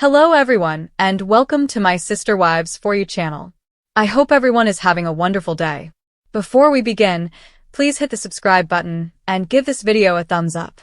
Hello everyone, and welcome to my Sister Wives For You channel. I hope everyone is having a wonderful day. Before we begin, please hit the subscribe button and give this video a thumbs up.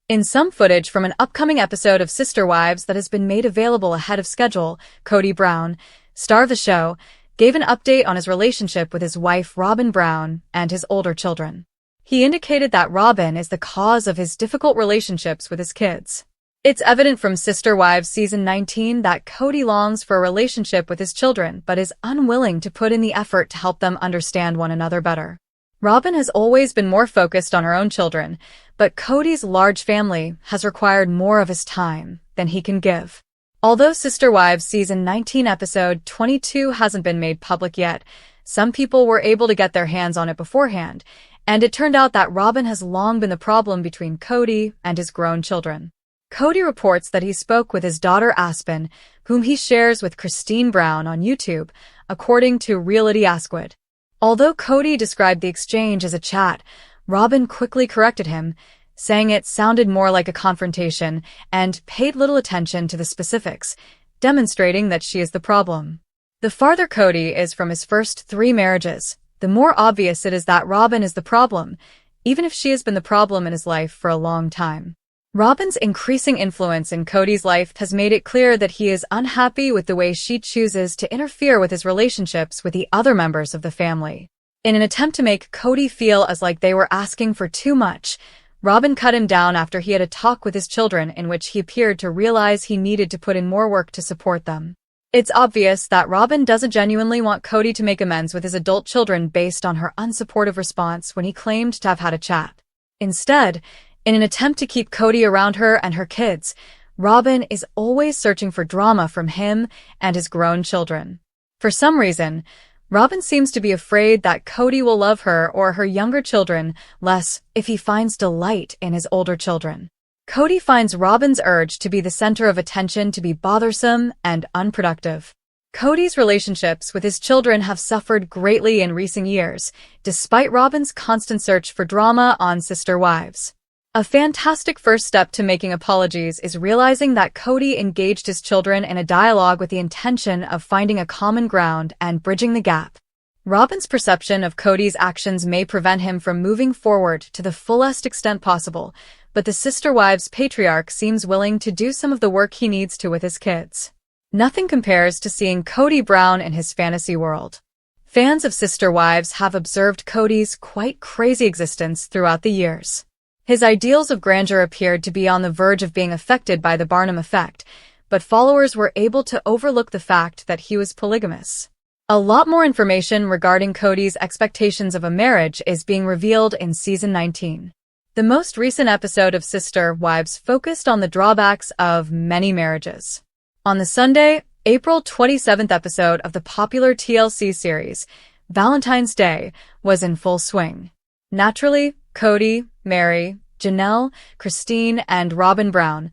In some footage from an upcoming episode of Sister Wives that has been made available ahead of schedule, Kody Brown, star of the show, gave an update on his relationship with his wife Robyn Brown and his older children. He indicated that Robyn is the cause of his difficult relationships with his kids. It's evident from Sister Wives Season 19 that Kody longs for a relationship with his children but is unwilling to put in the effort to help them understand one another better. Robyn has always been more focused on her own children, but Kody's large family has required more of his time than he can give. Although Sister Wives Season 19 Episode 22 hasn't been made public yet, some people were able to get their hands on it beforehand, and it turned out that Robyn has long been the problem between Kody and his grown children. Kody reports that he spoke with his daughter Aspen, whom he shares with Christine Brown on YouTube, according to Reality Asquith. Although Kody described the exchange as a chat, Robyn quickly corrected him, saying it sounded more like a confrontation and paid little attention to the specifics, demonstrating that she is the problem. The farther Kody is from his first 3 marriages, the more obvious it is that Robyn is the problem, even if she has been the problem in his life for a long time. Robyn's increasing influence in Kody's life has made it clear that he is unhappy with the way she chooses to interfere with his relationships with the other members of the family. In an attempt to make Kody feel as like they were asking for too much, Robyn cut him down after he had a talk with his children in which he appeared to realize he needed to put in more work to support them. It's obvious that Robyn doesn't genuinely want Kody to make amends with his adult children based on her unsupportive response when he claimed to have had a chat. Instead, in an attempt to keep Kody around her and her kids, Robyn is always searching for drama from him and his grown children. For some reason, Robyn seems to be afraid that Kody will love her or her younger children less if he finds delight in his older children. Kody finds Robyn's urge to be the center of attention to be bothersome and unproductive. Kody's relationships with his children have suffered greatly in recent years, despite Robyn's constant search for drama on Sister Wives. A fantastic first step to making apologies is realizing that Kody engaged his children in a dialogue with the intention of finding a common ground and bridging the gap. Robyn's perception of Kody's actions may prevent him from moving forward to the fullest extent possible, but the Sister Wives patriarch seems willing to do some of the work he needs to with his kids. Nothing compares to seeing Kody Brown in his fantasy world. Fans of Sister Wives have observed Kody's quite crazy existence throughout the years. His ideals of grandeur appeared to be on the verge of being affected by the Barnum effect, but followers were able to overlook the fact that he was polygamous. A lot more information regarding Kody's expectations of a marriage is being revealed in Season 19. The most recent episode of Sister Wives focused on the drawbacks of many marriages. On the Sunday, April 27th episode of the popular TLC series, Valentine's Day was in full swing. Naturally, Kody, Mary, Janelle, Christine, and Robyn Brown,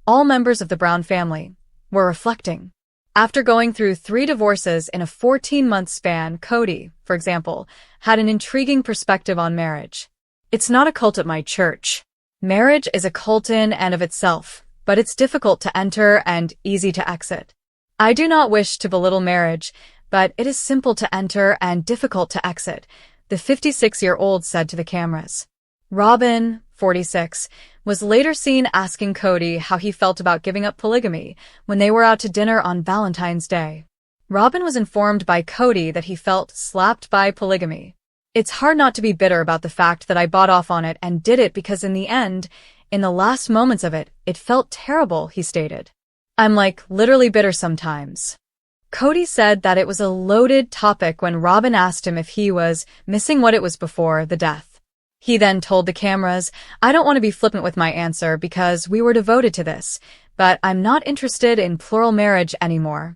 all members of the Brown family, were reflecting. After going through 3 divorces in a 14-month span, Kody, for example, had an intriguing perspective on marriage. It's not a cult at my church. Marriage is a cult in and of itself, but it's difficult to enter and easy to exit. I do not wish to belittle marriage, but it is simple to enter and difficult to exit, the 56-year-old said to the cameras. Robyn, 46, was later seen asking Kody how he felt about giving up polygamy when they were out to dinner on Valentine's Day. Robyn was informed by Kody that he felt slapped by polygamy. It's hard not to be bitter about the fact that I bought off on it and did it because in the end, in the last moments of it, it felt terrible, he stated. I'm like literally bitter sometimes. Kody said that it was a loaded topic when Robyn asked him if he was missing what it was before the death. He then told the cameras, I don't want to be flippant with my answer because we were devoted to this, but I'm not interested in plural marriage anymore.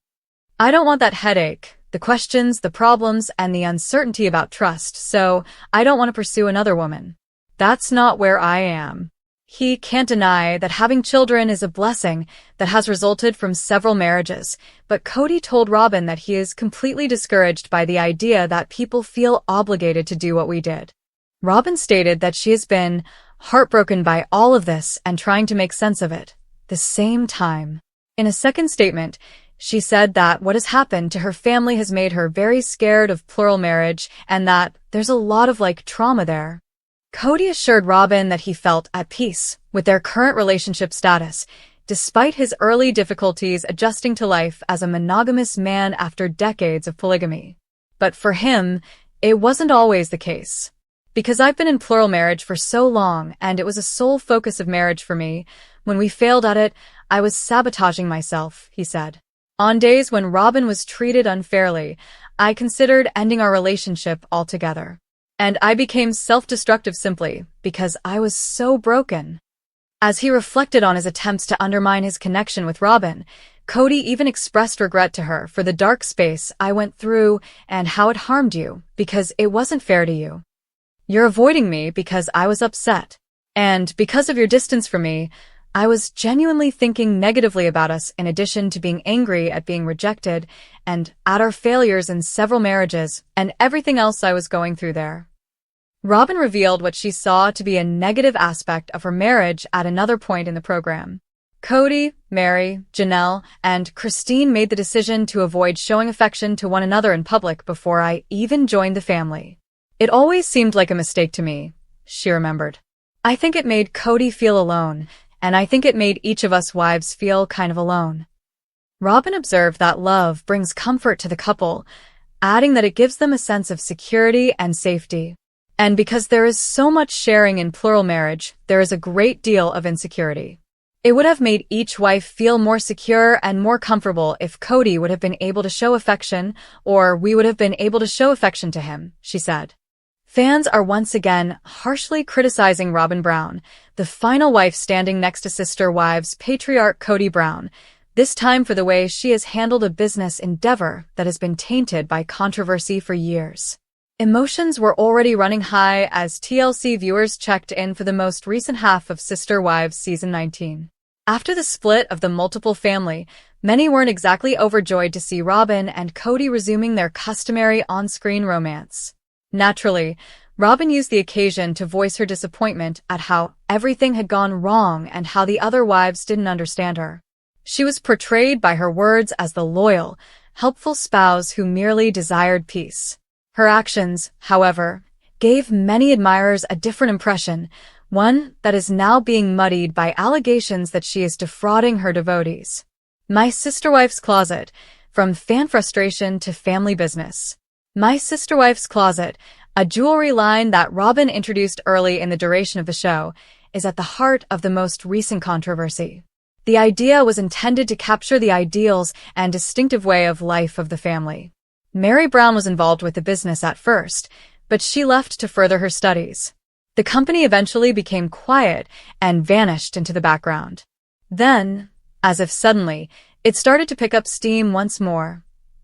I don't want that headache, the questions, the problems, and the uncertainty about trust, so I don't want to pursue another woman. That's not where I am. He can't deny that having children is a blessing that has resulted from several marriages, but Kody told Robyn that he is completely discouraged by the idea that people feel obligated to do what we did. Robyn stated that she has been heartbroken by all of this and trying to make sense of it. The same time. In a second statement, she said that what has happened to her family has made her very scared of plural marriage and that there's a lot of trauma there. Kody assured Robyn that he felt at peace with their current relationship status, despite his early difficulties adjusting to life as a monogamous man after decades of polygamy. But for him, it wasn't always the case. Because I've been in plural marriage for so long and it was a sole focus of marriage for me, when we failed at it, I was sabotaging myself, he said. On days when Robyn was treated unfairly, I considered ending our relationship altogether. And I became self-destructive simply because I was so broken. As he reflected on his attempts to undermine his connection with Robyn, Kody even expressed regret to her for the dark space I went through and how it harmed you because it wasn't fair to you. You're avoiding me because I was upset. And because of your distance from me, I was genuinely thinking negatively about us in addition to being angry at being rejected and at our failures in several marriages and everything else I was going through there. Robyn revealed what she saw to be a negative aspect of her marriage at another point in the program. Kody, Mary, Janelle, and Christine made the decision to avoid showing affection to one another in public before I even joined the family. It always seemed like a mistake to me, she remembered. I think it made Kody feel alone, and I think it made each of us wives feel kind of alone. Robyn observed that love brings comfort to the couple, adding that it gives them a sense of security and safety. And because there is so much sharing in plural marriage, there is a great deal of insecurity. It would have made each wife feel more secure and more comfortable if Kody would have been able to show affection, or we would have been able to show affection to him, she said. Fans are once again harshly criticizing Robyn Brown, the final wife standing next to sister wives patriarch Kody Brown, this time for the way she has handled a business endeavor that has been tainted by controversy for years. Emotions were already running high as TLC viewers checked in for the most recent half of Sister Wives Season 19. After the split of the multiple family, many weren't exactly overjoyed to see Robyn and Kody resuming their customary on-screen romance. Naturally, Robyn used the occasion to voice her disappointment at how everything had gone wrong and how the other wives didn't understand her. She was portrayed by her words as the loyal, helpful spouse who merely desired peace. Her actions, however, gave many admirers a different impression, one that is now being muddied by allegations that she is defrauding her devotees. My Sister Wife's Closet, from fan frustration to family business. My Sister Wife's Closet, a jewelry line that Robyn introduced early in the duration of the show, is at the heart of the most recent controversy. The idea was intended to capture the ideals and distinctive way of life of the family. Mary Brown was involved with the business at first, but she left to further her studies. The company eventually became quiet and vanished into the background. Then, as if suddenly, it started to pick up steam once more.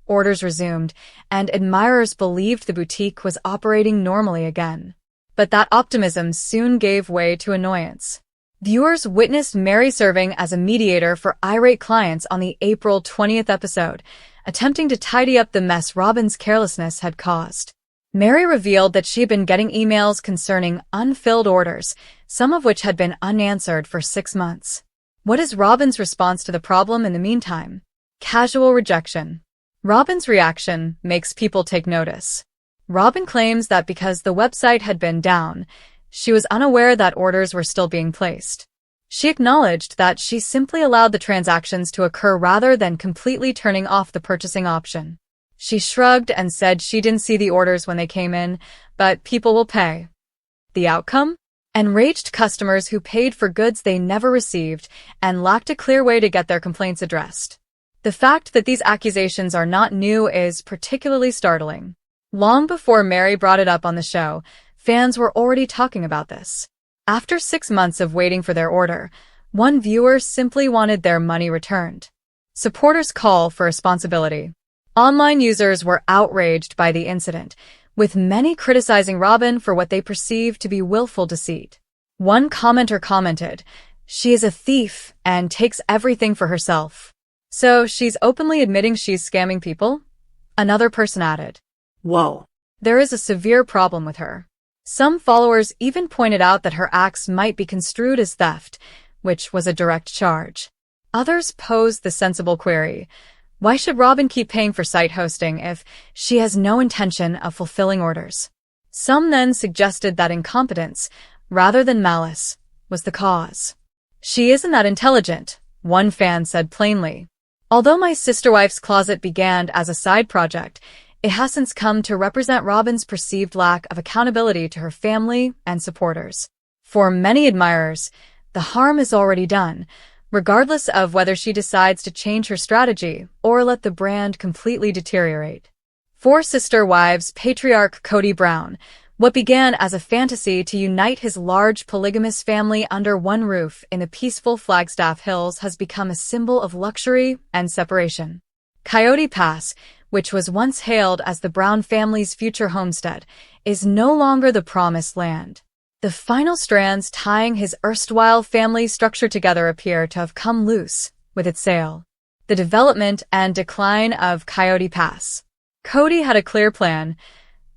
Orders resumed, and admirers believed the boutique was operating normally again. But that optimism soon gave way to annoyance. Viewers witnessed Mary serving as a mediator for irate clients on the April 20th episode, attempting to tidy up the mess Robyn's carelessness had caused. Mary revealed that she had been getting emails concerning unfilled orders, some of which had been unanswered for 6 months. What is Robyn's response to the problem in the meantime? Casual rejection. Robyn's reaction makes people take notice. Robyn claims that because the website had been down, she was unaware that orders were still being placed. She acknowledged that she simply allowed the transactions to occur rather than completely turning off the purchasing option. She shrugged and said she didn't see the orders when they came in, but people will pay. The outcome? Enraged customers who paid for goods they never received and lacked a clear way to get their complaints addressed. The fact that these accusations are not new is particularly startling. Long before Mary brought it up on the show, fans were already talking about this. After 6 months of waiting for their order, one viewer simply wanted their money returned. Supporters call for responsibility. Online users were outraged by the incident, with many criticizing Robyn for what they perceived to be willful deceit. One commenter commented, "She is a thief and takes everything for herself. So she's openly admitting she's scamming people?" Another person added, "Whoa. There is a severe problem with her." Some followers even pointed out that her acts might be construed as theft, which was a direct charge. Others posed the sensible query: why should Robyn keep paying for site hosting if she has no intention of fulfilling orders? Some then suggested that incompetence, rather than malice, was the cause. "She isn't that intelligent," one fan said plainly. "Although My Sister Wife's Closet began as a side project, it has since come to represent Robyn's perceived lack of accountability to her family and supporters. For many admirers, the harm is already done, regardless of whether she decides to change her strategy or let the brand completely deteriorate." For Sister Wives patriarch Kody Brown, what began as a fantasy to unite his large polygamous family under one roof in the peaceful Flagstaff Hills has become a symbol of luxury and separation. Coyote Pass, which was once hailed as the Brown family's future homestead, is no longer the promised land. The final strands tying his erstwhile family structure together appear to have come loose with its sale. The development and decline of Coyote Pass. Kody had a clear plan: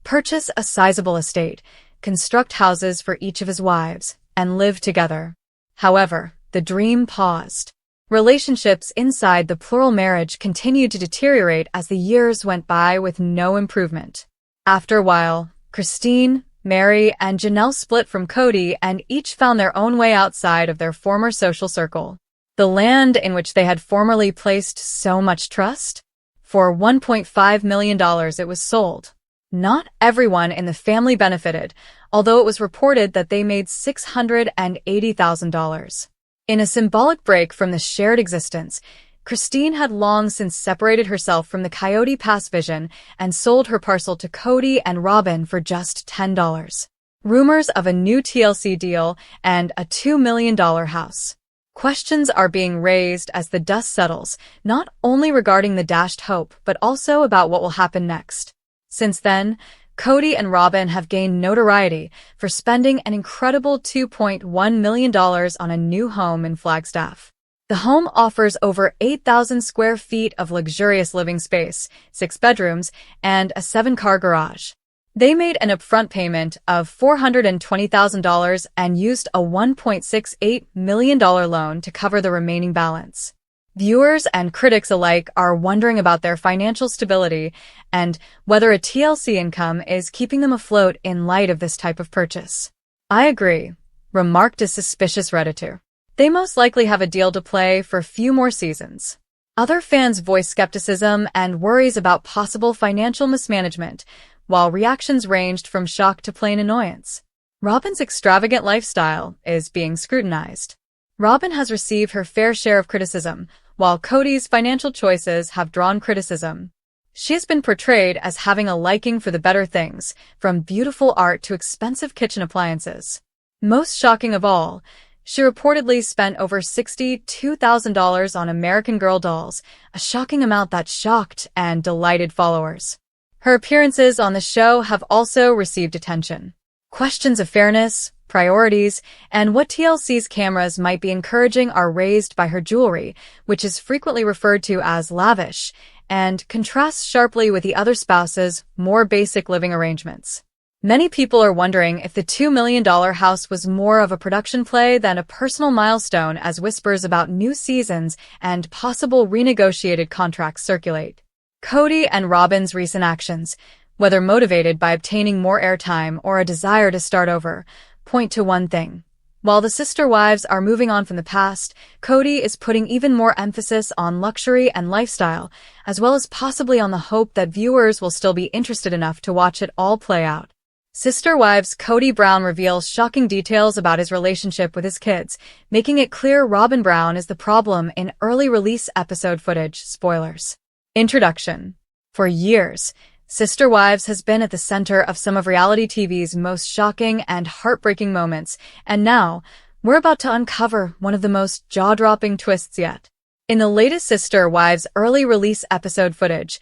purchase a sizable estate, construct houses for each of his wives, and live together. However, the dream paused. Relationships inside the plural marriage continued to deteriorate as the years went by with no improvement. After a while, Christine, Mary, and Janelle split from Kody and each found their own way outside of their former social circle. The land in which they had formerly placed so much trust? For $1.5 million it was sold. Not everyone in the family benefited, although it was reported that they made $680,000. In a symbolic break from the shared existence, Christine had long since separated herself from the Coyote Pass vision and sold her parcel to Kody and Robyn for just $10. Rumors of a new TLC deal and a $2 million house. Questions are being raised as the dust settles, not only regarding the dashed hope, but also about what will happen next. Since then, Kody and Robyn have gained notoriety for spending an incredible $2.1 million on a new home in Flagstaff. The home offers over 8,000 square feet of luxurious living space, 6 bedrooms, and a 7-car garage. They made an upfront payment of $420,000 and used a $1.68 million loan to cover the remaining balance. Viewers and critics alike are wondering about their financial stability and whether a TLC income is keeping them afloat in light of this type of purchase. "I agree," remarked a suspicious Redditor. "They most likely have a deal to play for a few more seasons." Other fans voiced skepticism and worries about possible financial mismanagement, while reactions ranged from shock to plain annoyance. Robyn's extravagant lifestyle is being scrutinized. Robyn has received her fair share of criticism, while Kody's financial choices have drawn criticism. She has been portrayed as having a liking for the better things, from beautiful art to expensive kitchen appliances. Most shocking of all, she reportedly spent over $62,000 on American Girl dolls, a shocking amount that shocked and delighted followers. Her appearances on the show have also received attention. Questions of fairness, priorities, and what TLC's cameras might be encouraging are raised by her jewelry, which is frequently referred to as lavish, and contrasts sharply with the other spouse's more basic living arrangements. Many people are wondering if the $2 million house was more of a production play than a personal milestone, as whispers about new seasons and possible renegotiated contracts circulate. Kody and Robyn's recent actions, whether motivated by obtaining more airtime or a desire to start over, point to one thing. While the sister wives are moving on from the past, Kody is putting even more emphasis on luxury and lifestyle, as well as possibly on the hope that viewers will still be interested enough to watch it all play out. Sister Wives Kody Brown reveals shocking details about his relationship with his kids, making it clear Robyn Brown is the problem in early release episode footage. Spoilers. Introduction. For years, Sister Wives has been at the center of some of reality TV's most shocking and heartbreaking moments, and now, we're about to uncover one of the most jaw-dropping twists yet. In the latest Sister Wives early release episode footage,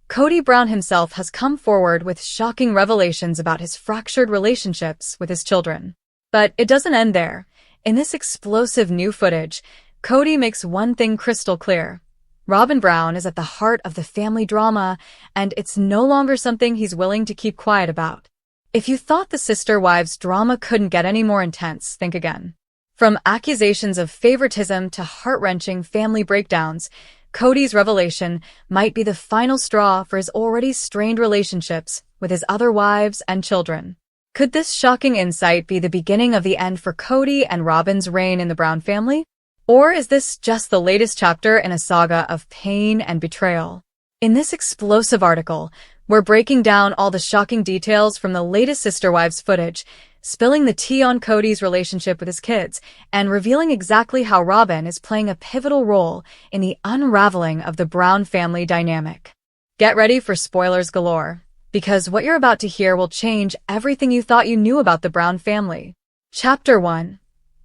Kody Brown himself has come forward with shocking revelations about his fractured relationships with his children. But it doesn't end there. In this explosive new footage, Kody makes one thing crystal clear. Robyn Brown is at the heart of the family drama, and it's no longer something he's willing to keep quiet about. If you thought the Sister Wives drama couldn't get any more intense, think again. From accusations of favoritism to heart-wrenching family breakdowns, Kody's revelation might be the final straw for his already strained relationships with his other wives and children. Could this shocking insight be the beginning of the end for Kody and Robyn's reign in the Brown family? Or is this just the latest chapter in a saga of pain and betrayal? In this explosive article, we're breaking down all the shocking details from the latest Sister Wives footage, spilling the tea on Kody's relationship with his kids, and revealing exactly how Robyn is playing a pivotal role in the unraveling of the Brown family dynamic. Get ready for spoilers galore, because what you're about to hear will change everything you thought you knew about the Brown family. Chapter 1.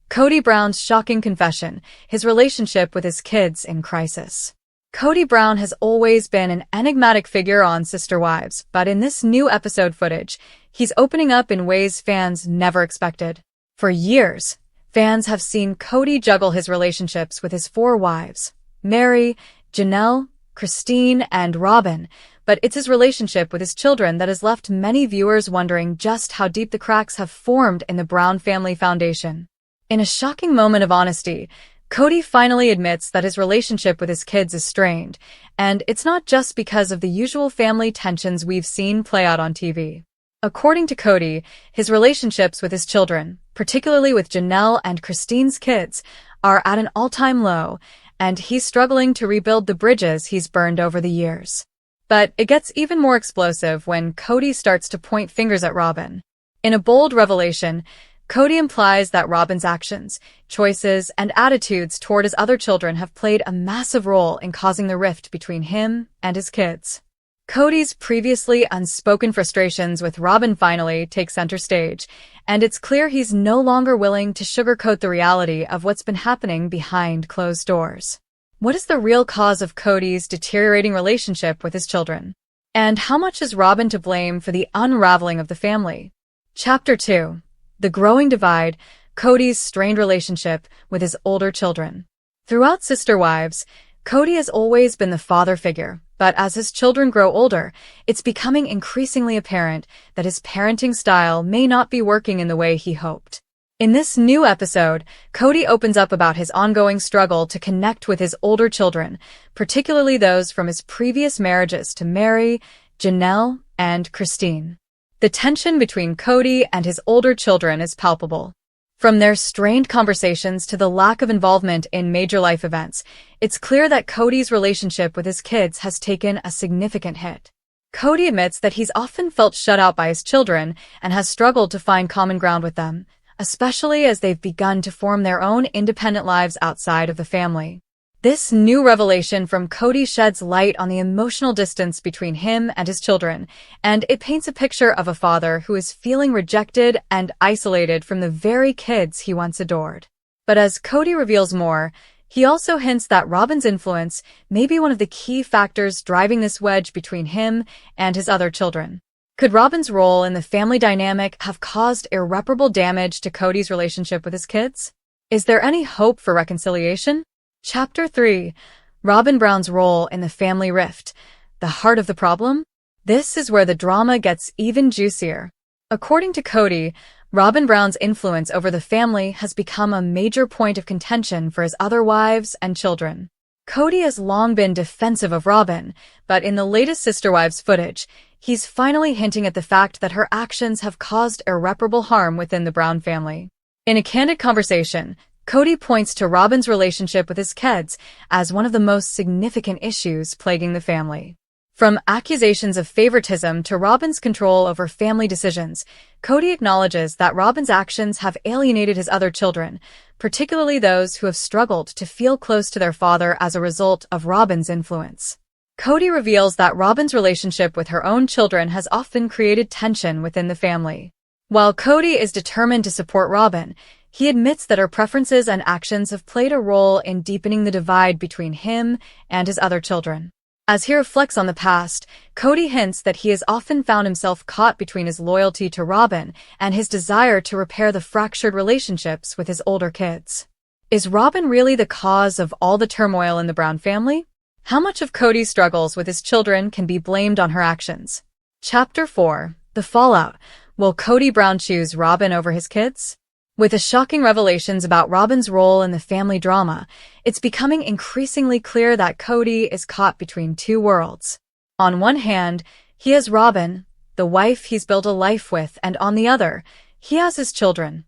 Kody Brown's shocking confession, his relationship with his kids in crisis. Kody Brown has always been an enigmatic figure on Sister Wives, but in this new episode footage, he's opening up in ways fans never expected. For years, fans have seen Kody juggle his relationships with his 4 wives, Meri, Janelle, Christine, and Robyn, but it's his relationship with his children that has left many viewers wondering just how deep the cracks have formed in the Brown family foundation. In a shocking moment of honesty, Kody finally admits that his relationship with his kids is strained, and it's not just because of the usual family tensions we've seen play out on TV. According to Kody, his relationships with his children, particularly with Janelle and Christine's kids, are at an all-time low, and he's struggling to rebuild the bridges he's burned over the years. But it gets even more explosive when Kody starts to point fingers at Robyn. In a bold revelation, Kody implies that Robyn's actions, choices, and attitudes toward his other children have played a massive role in causing the rift between him and his kids. Kody's previously unspoken frustrations with Robyn finally take center stage, and it's clear he's no longer willing to sugarcoat the reality of what's been happening behind closed doors. What is the real cause of Kody's deteriorating relationship with his children? And how much is Robyn to blame for the unraveling of the family? Chapter 2. The Growing Divide, Kody's strained relationship with his older children. Throughout Sister Wives, Kody has always been the father figure, but as his children grow older, it's becoming increasingly apparent that his parenting style may not be working in the way he hoped. In this new episode, Kody opens up about his ongoing struggle to connect with his older children, particularly those from his previous marriages to Meri, Janelle, and Christine. The tension between Kody and his older children is palpable. From their strained conversations to the lack of involvement in major life events, it's clear that Kody's relationship with his kids has taken a significant hit. Kody admits that he's often felt shut out by his children and has struggled to find common ground with them, especially as they've begun to form their own independent lives outside of the family. This new revelation from Kody sheds light on the emotional distance between him and his children, and it paints a picture of a father who is feeling rejected and isolated from the very kids he once adored. But as Kody reveals more, he also hints that Robyn's influence may be one of the key factors driving this wedge between him and his other children. Could Robyn's role in the family dynamic have caused irreparable damage to Kody's relationship with his kids? Is there any hope for reconciliation? Chapter 3. Robyn Brown's role in the family rift. The heart of the problem? This is where the drama gets even juicier. According to Kody, Robyn Brown's influence over the family has become a major point of contention for his other wives and children. Kody has long been defensive of Robyn, but in the latest Sister Wives footage, he's finally hinting at the fact that her actions have caused irreparable harm within the Brown family. In a candid conversation, Kody points to Robyn's relationship with his kids as one of the most significant issues plaguing the family. From accusations of favoritism to Robyn's control over family decisions, Kody acknowledges that Robyn's actions have alienated his other children, particularly those who have struggled to feel close to their father as a result of Robyn's influence. Kody reveals that Robyn's relationship with her own children has often created tension within the family. While Kody is determined to support Robyn, he admits that her preferences and actions have played a role in deepening the divide between him and his other children. As he reflects on the past, Kody hints that he has often found himself caught between his loyalty to Robyn and his desire to repair the fractured relationships with his older kids. Is Robyn really the cause of all the turmoil in the Brown family? How much of Kody's struggles with his children can be blamed on her actions? Chapter 4. The Fallout. Will Kody Brown choose Robyn over his kids? With the shocking revelations about Robyn's role in the family drama, it's becoming increasingly clear that Kody is caught between two worlds. On one hand, he has Robyn, the wife he's built a life with, and on the other, he has his children,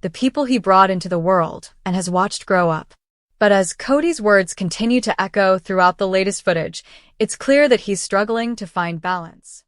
the people he brought into the world and has watched grow up. But as Kody's words continue to echo throughout the latest footage, it's clear that he's struggling to find balance.